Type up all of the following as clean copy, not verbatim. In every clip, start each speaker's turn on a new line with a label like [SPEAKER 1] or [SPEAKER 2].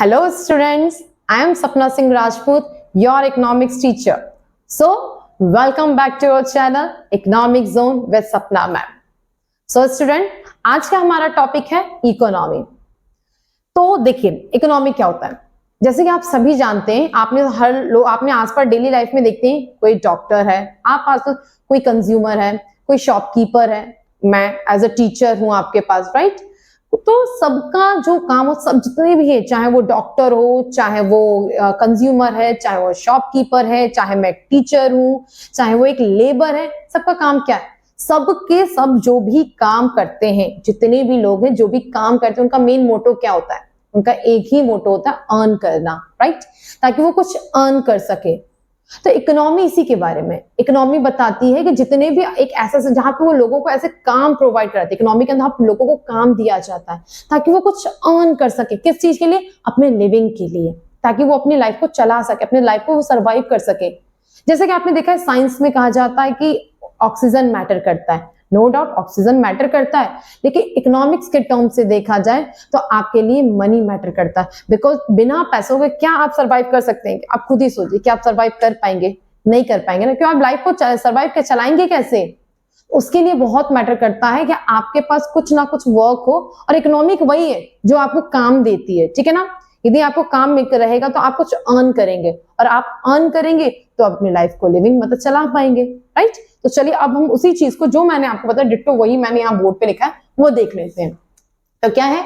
[SPEAKER 1] Hello students, I am Sapna Singh Rajput, your economics teacher. So, welcome back to our channel Economic Zone with Sapna ma'am. So student, आज का हमारा topic है economy. तो देखिए economy क्या होता है, जैसे कि आप सभी जानते हैं, आपने आसपास डेली लाइफ में देखते हैं, कोई डॉक्टर है, आप आसपास कोई कंज्यूमर है, कोई शॉपकीपर है, मैं एज अ टीचर हूं आपके पास, राइट। तो सबका जो काम हो, सब जितने भी है, चाहे वो डॉक्टर हो, चाहे वो कंज्यूमर है, चाहे वो शॉपकीपर है, चाहे मैं टीचर हूं, चाहे वो एक लेबर है, सबका काम क्या है? सबके सब जो भी काम करते हैं, जितने भी लोग हैं जो भी काम करते हैं, उनका मेन मोटो क्या होता है? उनका एक ही मोटो होता है, अर्न करना, राइट, ताकि वो कुछ अर्न कर सके। तो इकोनॉमी इसी के बारे में, इकोनॉमी बताती है कि जितने भी एक ऐसा जहां पे वो लोगों को ऐसे काम प्रोवाइड कराते हैं, इकोनॉमी के अंदर लोगों को काम दिया जाता है ताकि वो कुछ अर्न कर सके। किस चीज के लिए? अपने लिविंग के लिए, ताकि वो अपनी लाइफ को चला सके, अपने लाइफ को वो सर्वाइव कर सके। जैसे कि आपने देखा है साइंस में कहा जाता है कि ऑक्सीजन मैटर करता है, नो डाउट ऑक्सीजन मैटर करता है, लेकिन इकोनॉमिक्स के टर्म से देखा जाए तो आपके लिए मनी मैटर करता है। बिकॉज बिना पैसों के क्या आप सर्वाइव कर सकते हैं? आप खुद ही सोचिए, क्या आप सर्वाइव कर पाएंगे? नहीं कर पाएंगे ना। क्यों? आप लाइफ को सर्वाइव कर चलाएंगे कैसे? उसके लिए बहुत मैटर करता है कि आपके पास कुछ ना कुछ वर्क हो, और इकोनॉमिक वही है जो आपको काम देती है, ठीक है ना। यदि आपको काम मिलकर रहेगा तो आप कुछ अर्न करेंगे, और आप अर्न करेंगे तो अपनी लाइफ को लिविंग मतलब चला पाएंगे, राइट। तो चलिए अब हम उसी चीज को जो मैंने आपको बताया डिट्टो वही मैंने यहाँ बोर्ड पे लिखा है वो देख लेते हैं। तो क्या है?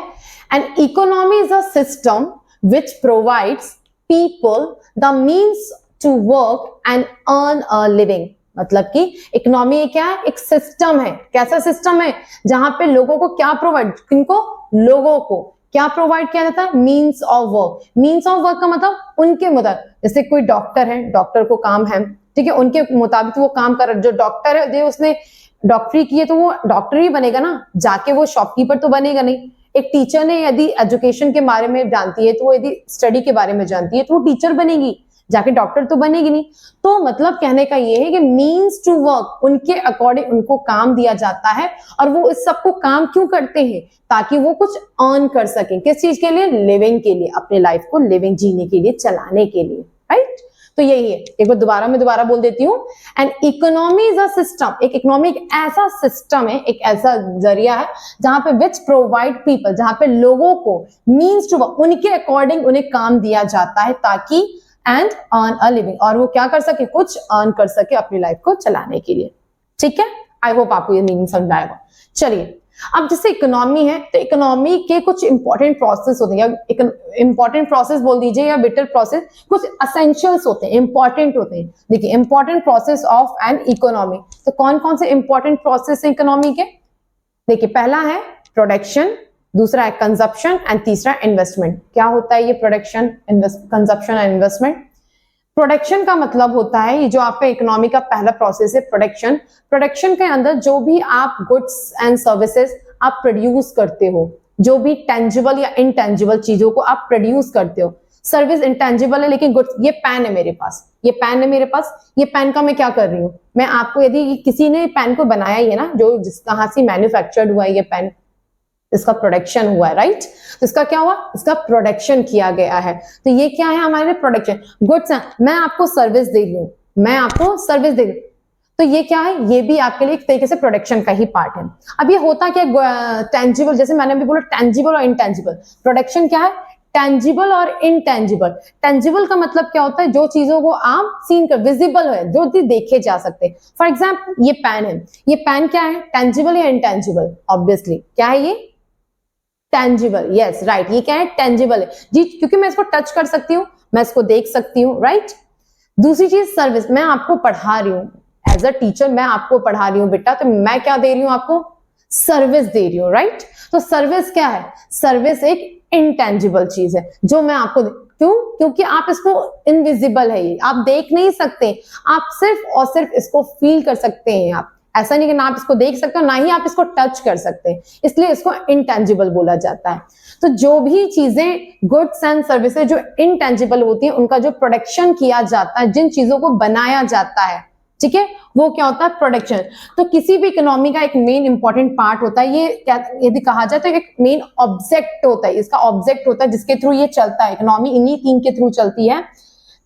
[SPEAKER 1] An economy is a system which provides people the means to work and earn a living. मतलब कि इकोनॉमी क्या है? एक सिस्टम है। कैसा सिस्टम है? जहां पे लोगों को क्या प्रोवाइड, किनको? लोगों को क्या प्रोवाइड किया जाता है? Means of work. Means of work का मतलब उनके मुताबिक, जैसे कोई डॉक्टर है, डॉक्टर को काम है, ठीक है, उनके मुताबिक वो काम कर रहा है। जो डॉक्टर है उसने डॉक्टरी की है तो वो डॉक्टर ही बनेगा ना, जाके वो शॉपकीपर तो बनेगा नहीं। एक टीचर ने यदि एजुकेशन के बारे में जानती है, तो वो यदि स्टडी के बारे में जानती है तो वो टीचर बनेगी, जाके डॉक्टर तो बनेगी नहीं। तो मतलब कहने का ये है कि मीन्स टू वर्क, उनके अकॉर्डिंग उनको काम दिया जाता है, और वो इस सबको काम क्यों करते हैं? ताकि वो कुछ अर्न कर सकें। किस चीज के लिए? लिविंग के लिए, अपने लाइफ को लिविंग जीने के लिए, चलाने के लिए, राइट। तो यही है। एक बार मैं दोबारा बोल देती हूँ। And economy is a system, एक इकोनॉमी एक ऐसा सिस्टम है, एक ऐसा जरिया है जहां पे विच प्रोवाइड पीपल, जहां पे लोगों को मीन्स टू वर्क, उनके अकॉर्डिंग उन्हें काम दिया जाता है ताकि एंड अर्न अ लिविंग, और वो क्या कर सके? कुछ अर्न कर सके अपनी लाइफ को चलाने के लिए, ठीक है। आई होप आपको ये मीनिंग समझ आएगा। चलिए अब जैसे इकोनॉमी है, तो इकोनॉमी के कुछ इंपॉर्टेंट प्रोसेस होते हैं, या इंपॉर्टेंट प्रोसेस बोल दीजिए या बिटर प्रोसेस, कुछ असेंशियल्स होते हैं, इंपॉर्टेंट होते हैं। देखिए important process of an economy, तो कौन कौन से इंपॉर्टेंट प्रोसेस है इकोनॉमी के? देखिए पहला है प्रोडक्शन, दूसरा है कंजप्शन, एंड तीसरा इन्वेस्टमेंट। क्या होता है ये production, consumption and investment? Production का मतलब होता है, ये जो आपका इकोनॉमी का पहला प्रोसेस है प्रोडक्शन। प्रोडक्शन के अंदर जो भी आप गुड्स एंड सर्विसेज आप प्रोड्यूस करते हो, जो भी टेंजिबल या इनटेंजिबल चीजों को आप प्रोड्यूस करते हो। सर्विस इंटेंजिबल है लेकिन गुड्स, ये पेन है मेरे पास, ये पेन है मेरे पास, ये पेन का मैं क्या कर रही हूँ? मैं आपको, यदि किसी ने पेन को बनाया ही है ना, जो जिस कहां से मैन्युफैक्चर्ड हुआ है ये पेन, इसका प्रोडक्शन हुआ है, राइट। तो इसका क्या हुआ? इसका प्रोडक्शन किया गया है। तो ये क्या है हमारे लिए? प्रोडक्शन। गुड्स है, मैं आपको सर्विस दे रही हूं, मैं आपको सर्विस दे रही हूं, तो ये क्या है? ये भी आपके लिए एक तरीके से प्रोडक्शन का ही पार्ट है। अब ये होता क्या? टेंजिबल, जैसे मैंने भी बोला टेंजिबल और इनटेंजिबल। प्रोडक्शन क्या है? टेंजिबल और इनटेंजिबल। टेंजिबल का मतलब क्या होता है? जो चीजों को आप सीन कर, विजिबल है, जो देखे जा सकते हैं। फॉर एग्जाम्पल ये पेन है, ये पेन क्या है? टेंजिबल या इनटेंजिबल? ऑब्वियसली क्या है ये? Tangible, yes right. ये क्या है? टेंजिबल है जी, क्योंकि मैं इसको टच कर सकती हूँ, मैं इसको देख सकती हूँ, राइट। दूसरी चीज सर्विस, मैं आपको पढ़ा रही हूँ, एज अ टीचर मैं आपको पढ़ा रही हूँ बेटा, तो मैं क्या दे रही हूँ आपको? सर्विस दे रही हूँ, राइट। तो सर्विस क्या है? सर्विस एक इनटेंजिबल चीज है जो मैं आपको, क्यों? क्योंकि आप इसको इनविजिबल है, ये आप देख नहीं सकते, आप सिर्फ और सिर्फ इसको फील कर सकते हैं। आप ऐसा नहीं कि ना आप इसको देख सकते हो, ना ही आप इसको टच कर सकते हैं, इसलिए इसको इनटेंजिबल बोला जाता है। तो जो भी चीजें गुड्स एंड सर्विसेज जो इनटेंजिबल होती हैं, उनका जो प्रोडक्शन किया जाता है, जिन चीजों को बनाया जाता है, ठीक है, वो क्या होता है, प्रोडक्शन। तो किसी भी इकोनॉमी का एक मेन इंपॉर्टेंट पार्ट होता है, ये क्या यदि कहा जाए तो एक मेन ऑब्जेक्ट होता है, इसका ऑब्जेक्ट होता है जिसके थ्रू ये चलता है, इकोनॉमी इन्हीं तीन के थ्रू चलती है,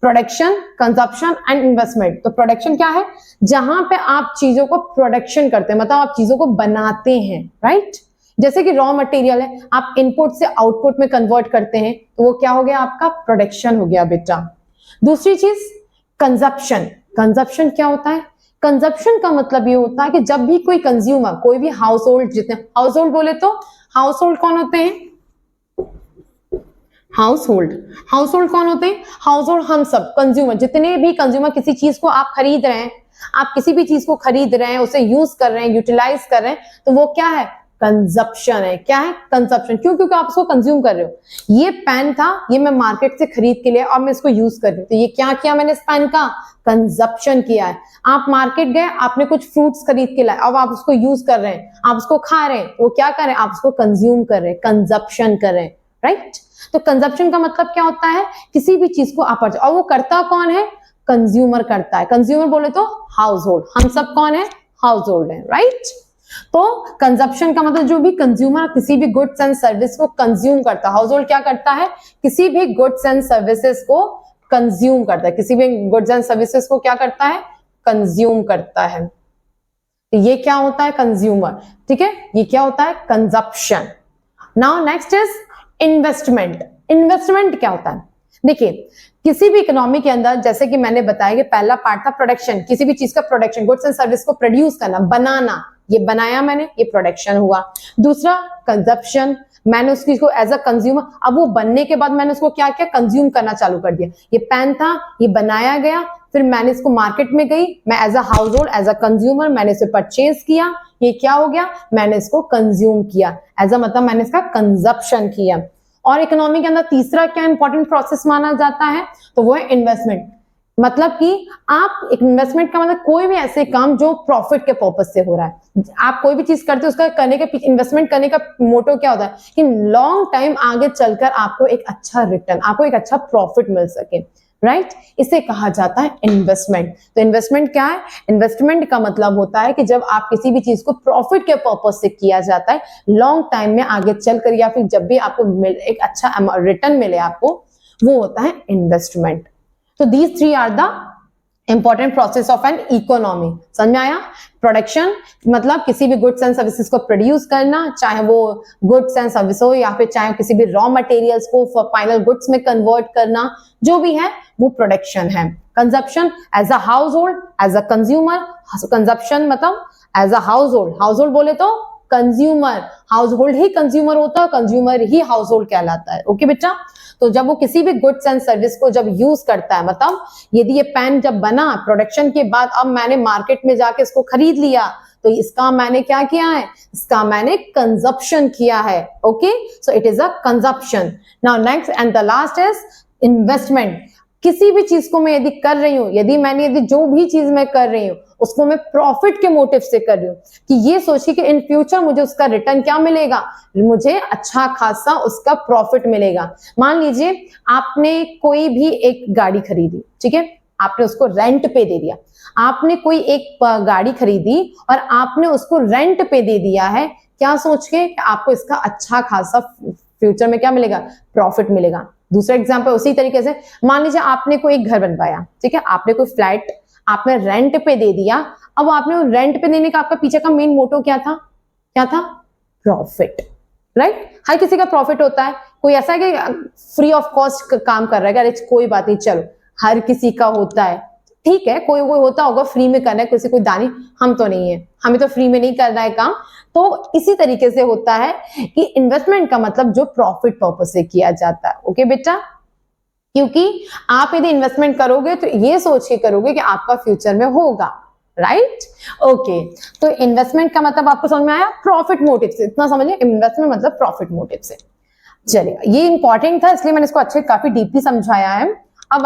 [SPEAKER 1] प्रोडक्शन, कंजप्शन एंड इन्वेस्टमेंट। तो प्रोडक्शन क्या है, जहां पे आप चीजों को प्रोडक्शन करते हैं, मतलब आप चीजों को बनाते हैं, राइट। जैसे कि रॉ मटेरियल है, आप इनपुट से आउटपुट में कन्वर्ट करते हैं, तो वो क्या हो गया, आपका प्रोडक्शन हो गया बेटा। दूसरी चीज कंजप्शन। कंजप्शन क्या होता है, कंजप्शन का मतलब ये होता है कि जब भी कोई कंज्यूमर, कोई भी हाउस होल्ड, जितने हाउस होल्ड बोले तो हाउस होल्ड कौन होते हैं, हाउस होल्ड, हाउस होल्ड कौन होते हैं, हाउस होल्ड हम सब कंज्यूमर, जितने भी कंज्यूमर, किसी चीज को आप खरीद रहे हैं, आप किसी भी चीज को खरीद रहे हैं, उसे यूज कर रहे हैं, यूटिलाइज कर रहे हैं, तो वो क्या है, कंजप्शन है। क्या है, कंजप्शन। क्यों, क्योंकि आप उसको कंज्यूम कर रहे हो। ये पेन था, ये मैं मार्केट से खरीद के लिए, अब मैं इसको यूज कर रही हूँ, तो ये क्या किया मैंने इस पेन का, कंजप्शन किया है। आप मार्केट गए, आपने कुछ फ्रूट्स खरीद के लाए, अब आप उसको यूज कर रहे हैं, आप उसको खा रहे हैं, वो क्या कर रहे हैं, आप उसको कंज्यूम कर रहे हैं, कंजप्शन कर रहे हैं, राइट। तो कंजप्शन का मतलब क्या होता है, किसी भी चीज को आप, और वो करता कौन है, कंज्यूमर करता है। कंज्यूमर बोले तो हाउस होल्ड, हम सब कौन है, हाउस होल्ड है, राइट। तो कंजप्शन का मतलब जो भी कंज्यूमर किसी भी गुड्स एंड सर्विस को कंज्यूम करता है, हाउस होल्ड क्या करता है, किसी भी गुड्स एंड सर्विसेज को कंज्यूम करता है, किसी भी गुड्स एंड सर्विसेज को क्या करता है, कंज्यूम करता है। तो ये क्या होता है, कंज्यूमर, ठीक है, ये क्या होता है, consumption. Now next is investment. Investment क्या होता है, देखिए किसी भी इकोनॉमी के अंदर, जैसे कि मैंने बताया कि पहला पार्ट था प्रोडक्शन, किसी भी चीज का प्रोडक्शन, गुड्स एंड सर्विस को प्रोड्यूस करना, बनाना, ये बनाया मैंने, ये प्रोडक्शन हुआ। दूसरा कंजप्शन, मैंने उस चीज को एज अ कंज्यूमर, अब वो बनने के बाद मैंने उसको क्या किया, कंज्यूम करना चालू कर दिया। ये पेन था, ये बनाया गया, फिर मैंने इसको मार्केट में गई, मैं as a household, as a consumer मैंने इसे परचेज किया, ये क्या हो गया, मैंने इसको कंज्यूम किया, एज अ मतलब मैंने इसका कंजप्शन किया। और इकोनॉमी के अंदर तीसरा क्या इंपॉर्टेंट प्रोसेस माना जाता है, तो वो है इन्वेस्टमेंट। मतलब कि आप, इन्वेस्टमेंट का मतलब कोई भी ऐसे काम जो प्रॉफिट के पर्पज से हो रहा है, आप कोई भी चीज करते हो, उसका करने के पीछे, इन्वेस्टमेंट करने का मोटो क्या होता है कि लॉन्ग टाइम आगे चलकर आपको एक अच्छा रिटर्न, आपको एक अच्छा प्रॉफिट मिल सके, राइट। इसे कहा जाता है इन्वेस्टमेंट। तो इन्वेस्टमेंट क्या है, इन्वेस्टमेंट का मतलब होता है कि जब आप किसी भी चीज को प्रॉफिट के पर्पज से किया जाता है, लॉन्ग टाइम में आगे चलकर, या फिर जब भी आपको एक अच्छा रिटर्न मिले आपको, वो होता है इन्वेस्टमेंट। तो these three are the important process of an economy। समझ में आया, प्रोडक्शन मतलब किसी भी गुड्स एंड सर्विसेज को प्रोड्यूस करना, चाहे वो गुड्स एंड सर्विस हो, या फिर चाहे किसी भी रॉ मटेरियल्स को फाइनल गुड्स में कन्वर्ट करना, जो भी है वो प्रोडक्शन है। Consumption as a household, as a consumer, consumption मतलब as a household, household बोले तो कंज्यूमर, हाउस होल्ड ही कंज्यूमर होता है, कंज्यूमर ही हाउस होल्ड कहलाता है। ओके बेटा, तो जब वो किसी भी गुड्स एंड सर्विस को जब यूज करता है, मतलब यदि ये पेन जब बना प्रोडक्शन के बाद, अब मैंने मार्केट में जाके इसको खरीद लिया, तो इसका मैंने क्या किया है, इसका मैंने कंजप्शन किया है। Okay, so it is a consumption. Now next and the last is investment. किसी भी चीज को मैं यदि कर रही हूं, यदि जो भी चीज मैं कर रही हूं उसको मैं प्रॉफिट के मोटिव से कर रही हूं, कि ये सोचिए कि इन फ्यूचर मुझे उसका रिटर्न क्या मिलेगा, मुझे अच्छा खासा उसका प्रॉफिट मिलेगा। मान लीजिए आपने कोई भी एक गाड़ी खरीदी, ठीक है, आपने उसको रेंट पे दे दिया, आपने कोई एक गाड़ी खरीदी और आपने उसको रेंट पे दे दिया है, क्या सोच के कि आपको इसका अच्छा खासा फ्यूचर में क्या मिलेगा, प्रॉफिट मिलेगा। दूसरा एग्जांपल उसी तरीके से, मान लीजिए आपने कोई एक घर बनवाया, ठीक है, आपने कोई फ्लैट आपने रेंट पे दे दिया, अब आपने रेंट पे देने का आपका पीछे का मेन मोटो क्या था, प्रॉफिट, राइट। हर किसी का प्रॉफिट होता है, कोई ऐसा है कि फ्री ऑफ कॉस्ट काम कर रहा है, अरे कोई बात नहीं, चलो हर किसी का होता है, ठीक है, कोई होता होगा फ्री में करना है, किसी कोई दानी, हम तो नहीं है, हमें तो फ्री में नहीं करना है काम। तो इसी तरीके से होता है कि इन्वेस्टमेंट का मतलब जो प्रॉफिट पर्पस से किया जाता है। ओके बेटा, क्योंकि आप यदि इन्वेस्टमेंट करोगे तो ये सोच के करोगे कि आपका फ्यूचर में होगा, राइट। ओके, तो इन्वेस्टमेंट का मतलब आपको समझ में आया, प्रॉफिट मोटिव से, इतना समझिए, इन्वेस्टमेंट मतलब प्रॉफिट मोटिव से। चलिए, ये इंपॉर्टेंट था इसलिए मैंने इसको अच्छे काफी डीपली समझाया है। अब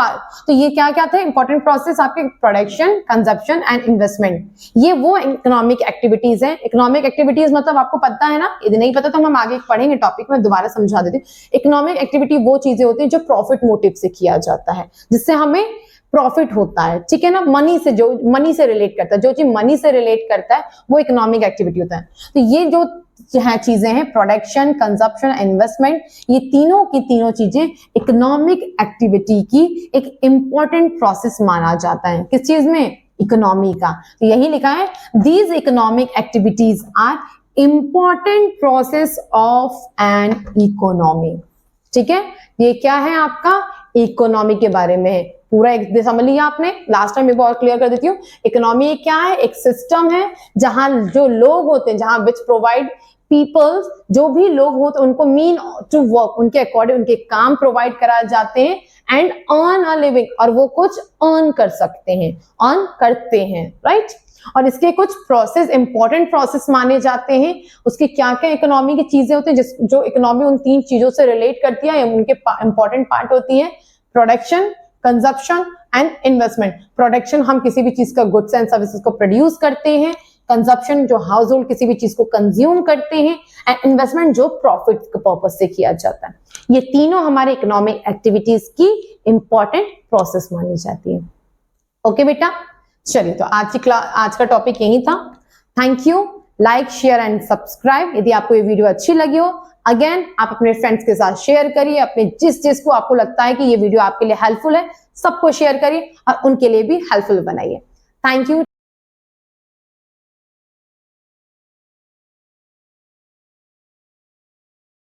[SPEAKER 1] तो ये क्या क्या थे इंपॉर्टेंट प्रोसेस आपके, प्रोडक्शन, कंजप्शन एंड इन्वेस्टमेंट। ये वो इकोनॉमिक एक्टिविटीज हैं। इकोनॉमिक एक्टिविटीज मतलब आपको पता है ना, यदि नहीं पता तो हम आगे पढ़ेंगे टॉपिक में, दोबारा समझा देती हूँ। इकोनॉमिक एक्टिविटी वो चीजें होती हैं जो प्रॉफिट मोटिव से किया जाता है, जिससे हमें प्रॉफिट होता है, ठीक है ना, मनी से, जो मनी से रिलेट करता है, जो चीज मनी से रिलेट करता है वो इकोनॉमिक एक्टिविटी होता है। तो ये जो है चीजें हैं, प्रोडक्शन, कंजप्शन, इन्वेस्टमेंट, ये तीनों की तीनों चीजें इकोनॉमिक एक्टिविटी की एक इंपॉर्टेंट प्रोसेस माना जाता है। किस चीज में? इकोनॉमी का। तो यही लिखा है, these economic activities are important process of an economy. ठीक है, ये क्या है आपका? इकोनॉमी के बारे में है। पूरा एक समझ लिया आपने। लास्ट टाइम एक बार क्लियर कर देती हूँ, इकोनॉमी क्या है? एक सिस्टम है जहां जो लोग होते हैं, जहां विच प्रोवाइड पीपल्स, जो भी लोग होते हैं उनको मीन टू वर्क, उनके अकॉर्डिंग उनके काम प्रोवाइड कराए जाते हैं एंड अर्न अ लिविंग, और वो कुछ अर्न कर सकते हैं, अर्न करते हैं, राइट। और इसके कुछ प्रोसेस, इंपॉर्टेंट प्रोसेस माने जाते हैं। उसके क्या क्या इकोनॉमी की चीजें होती है, जो इकोनॉमी उन तीन चीजों से रिलेट करती है, उनके इंपॉर्टेंट पार्ट होती है, production, consumption and investment. Production, हम किसी भी चीज का गुड्स एंड सर्विसेज को प्रोड्यूस करते हैं। कंजप्शन, जो हाउस होल्ड किसी भी चीज को कंज्यूम करते हैं। एंड इन्वेस्टमेंट, जो प्रॉफिट के पर्पज से किया जाता है। ये तीनों हमारे इकोनॉमिक एक्टिविटीज की इंपॉर्टेंट प्रोसेस मानी जाती है। ओके बेटा, चलिए, तो आज का टॉपिक यही था। Thank you. Like, share and subscribe. यदि आपको ये वीडियो अच्छी लगी हो, अगेन आप अपने फ्रेंड्स के साथ शेयर करिए। अपने जिसको आपको लगता है कि ये वीडियो आपके लिए हेल्पफुल है, सबको शेयर करिए और उनके लिए भी हेल्पफुल बनाइए। Thank you.